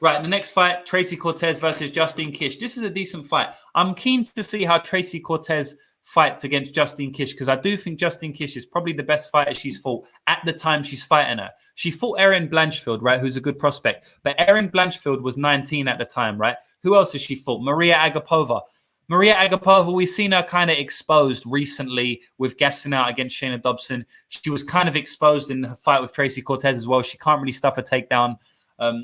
Right, the next fight, Tracy Cortez versus Justine Kish. This is a decent fight. I'm keen to see how Tracy Cortez fights against Justine Kish because I do think Justine Kish is probably the best fighter she's fought at the time she's fighting her. She fought Erin Blanchfield, right, who's a good prospect. But Erin Blanchfield was 19 at the time, right? Who else has she fought? Maria Agapova. Maria Agapova, we've seen her kind of exposed recently with gassing out against Shayna Dobson. She was kind of exposed in her fight with Tracy Cortez as well. She can't really stuff a takedown.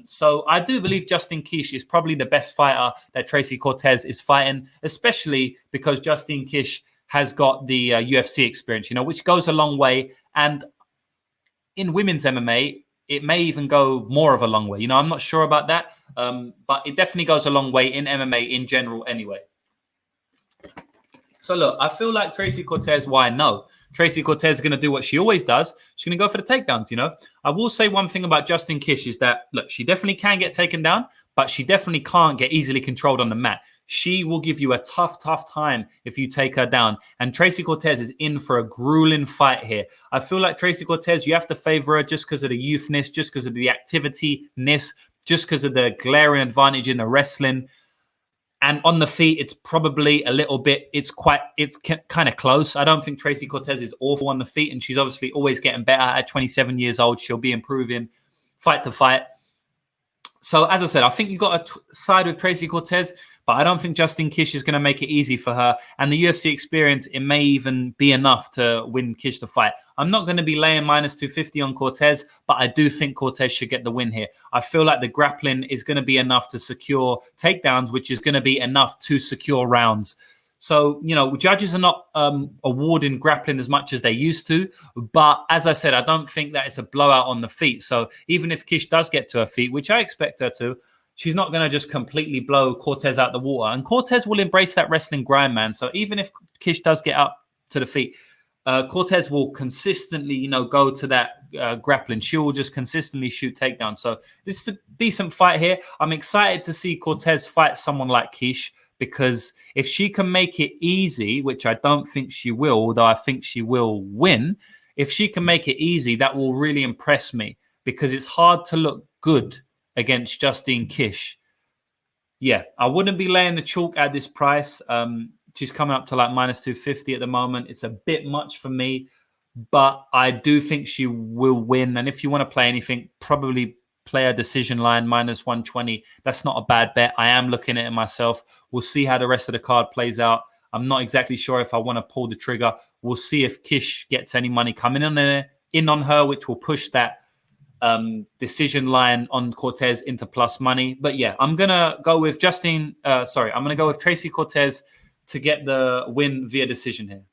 So I do believe Justine Kish is probably the best fighter that Tracy Cortez is fighting, especially because Justine Kish has got the UFC experience, which goes a long way. And in women's MMA, it may even go more of a long way. I'm not sure about that, but it definitely goes a long way in MMA in general anyway. So look, I feel like Tracy Cortez, why no? Tracy Cortez is going to do what she always does. She's going to go for the takedowns, I will say one thing about Justine Kish is that, look, she definitely can get taken down, but she definitely can't get easily controlled on the mat. She will give you a tough time if you take her down. And Tracy Cortez is in for a grueling fight here. I feel like Tracy Cortez, you have to favor her just because of the youthness, just because of the activity-ness, just because of the glaring advantage in the wrestling. And on the feet, it's probably a little bit, it's kind of close. I don't think Tracy Cortez is awful on the feet, and she's obviously always getting better. At 27 years old, she'll be improving fight to fight. So as I said, I think you got a side with Tracy Cortez, but I don't think Justine Kish is going to make it easy for her. And the UFC experience, it may even be enough to win Kish the fight. I'm not going to be laying minus 250 on Cortez, but I do think Cortez should get the win here. I feel like the grappling is going to be enough to secure takedowns, which is going to be enough to secure rounds. So, judges are not awarding grappling as much as they used to. But as I said, I don't think that it's a blowout on the feet. So even if Kish does get to her feet, which I expect her to, she's not going to just completely blow Cortez out the water. And Cortez will embrace that wrestling grind, man. So even if Kish does get up to the feet, Cortez will consistently, go to that grappling. She will just consistently shoot takedowns. So this is a decent fight here. I'm excited to see Cortez fight someone like Kish, because if she can make it easy, which I don't think she will, although I think she will win, if she can make it easy, that will really impress me, because it's hard to look good against Justine Kish. Yeah, I wouldn't be laying the chalk at this price. She's coming up to like minus 250 at the moment. It's a bit much for me, but I do think she will win. And if you want to play anything, probably play a decision line minus 120. That's not a bad bet. I am looking at it myself. We'll see how the rest of the card plays out. I'm not exactly sure if I want to pull the trigger. We'll see if Kish gets any money coming in on her, which will push that decision line on Cortez into plus money. But yeah, I'm going to go with I'm going to go with Tracy Cortez to get the win via decision here.